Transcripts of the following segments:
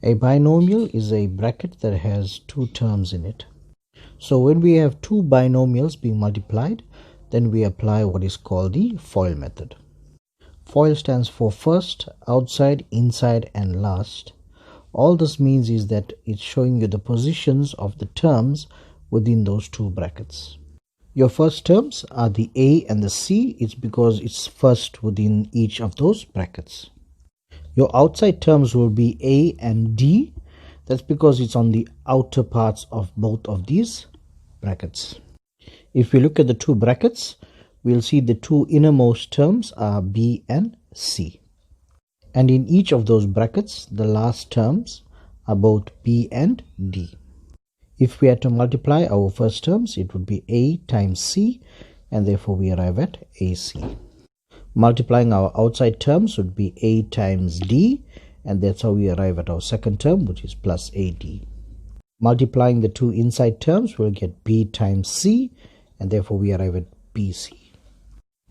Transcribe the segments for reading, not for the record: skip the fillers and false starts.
A binomial is a bracket that has two terms in it. So when we have two binomials being multiplied, then we apply what is called the FOIL method. FOIL stands for first, outside, inside, and last. All this means is that it's showing you the positions of the terms within those two brackets. Your first terms are the A and the C. It's because it's first within each of those brackets. Your outside terms will be A and D. That's because it's on the outer parts of both of these brackets. If we look at the two brackets, we'll see the two innermost terms are B and C. And in each of those brackets, the last terms are both B and D. If we had to multiply our first terms, it would be A times C, and therefore we arrive at AC. Multiplying our outside terms would be A times D, and that's how we arrive at our second term, which is plus AD. Multiplying the two inside terms, we'll get B times C, and therefore we arrive at BC.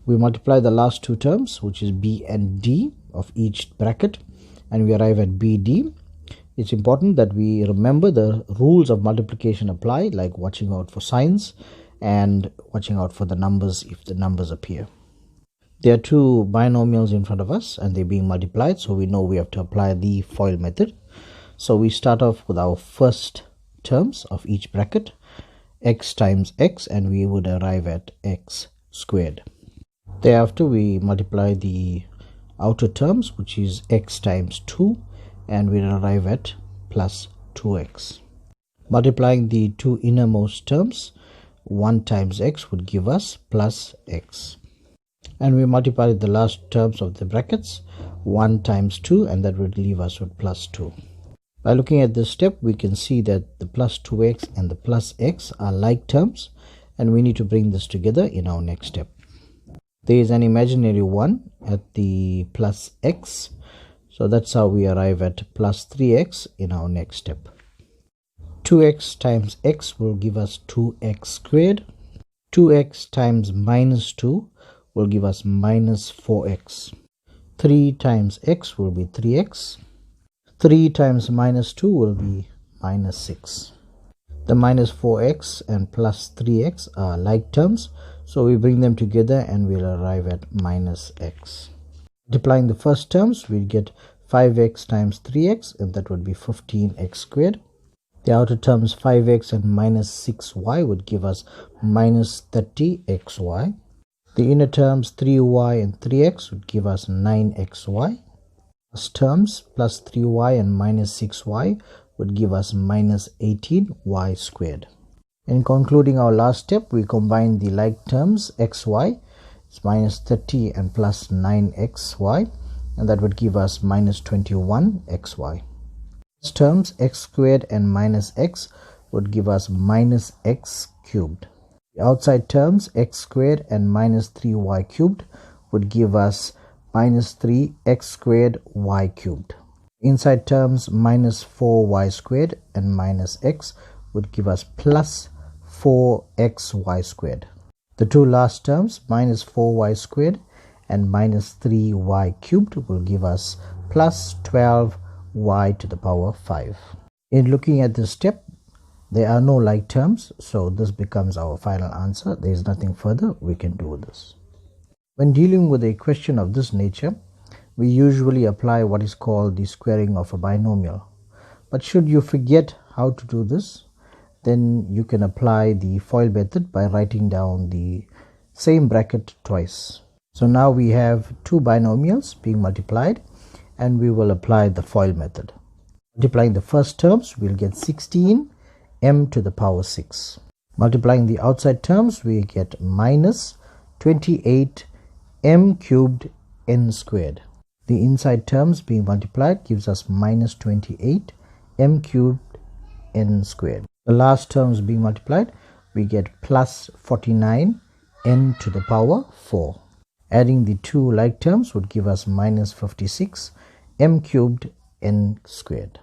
We multiply the last two terms, which is B and D of each bracket, and we arrive at BD. It's important that we remember the rules of multiplication apply, like watching out for signs and watching out for the numbers if the numbers appear. There are two binomials in front of us and they're being multiplied, so we know we have to apply the FOIL method. So we start off with our first terms of each bracket, x times x, and we would arrive at x squared. Thereafter we multiply the outer terms, which is x times 2, and we arrive at plus 2x. Multiplying the two innermost terms, 1 times x would give us plus x. And we multiply the last terms of the brackets, 1 times 2, and that would leave us with plus 2. By looking at this step, we can see that the plus 2x and the plus x are like terms, and we need to bring this together in our next step. There is an imaginary 1 at the plus x, so that's how we arrive at plus 3x in our next step. 2x times x will give us 2x squared. 2x times minus 2 will give us minus 4x. 3 times x will be 3x. 3 times minus 2 will be minus 6. The minus 4x and plus 3x are like terms, so we bring them together and we'll arrive at minus x. Multiplying the first terms, we'll get 5x times 3x, and that would be 15x squared. The outer terms 5x and minus 6y would give us minus 30xy. The inner terms 3y and 3x would give us 9xy. Last terms plus 3y and minus 6y would give us minus 18y squared. In concluding our last step, we combine the like terms xy, it's minus 30 and plus 9xy, and that would give us minus 21xy. These terms x squared and minus x would give us minus x cubed. The outside terms x squared and minus 3y cubed would give us minus 3x squared y cubed. Inside terms minus 4y squared and minus x would give us plus 4xy squared. The two last terms, minus 4y squared and minus 3y cubed, will give us plus 12y to the power 5. In looking at this step, there are no like terms, so this becomes our final answer. There is nothing further we can do with this. When dealing with a question of this nature, we usually apply what is called the squaring of a binomial. But should you forget how to do this, then you can apply the FOIL method by writing down the same bracket twice. So now we have two binomials being multiplied, and we will apply the FOIL method. Multiplying the first terms, we'll get 16 m to the power 6. Multiplying the outside terms, we get minus 28 m cubed n squared. The inside terms being multiplied gives us minus 28 m cubed n squared. The last terms being multiplied, we get plus 49 n to the power 4. Adding the two like terms would give us minus 56 m cubed n squared.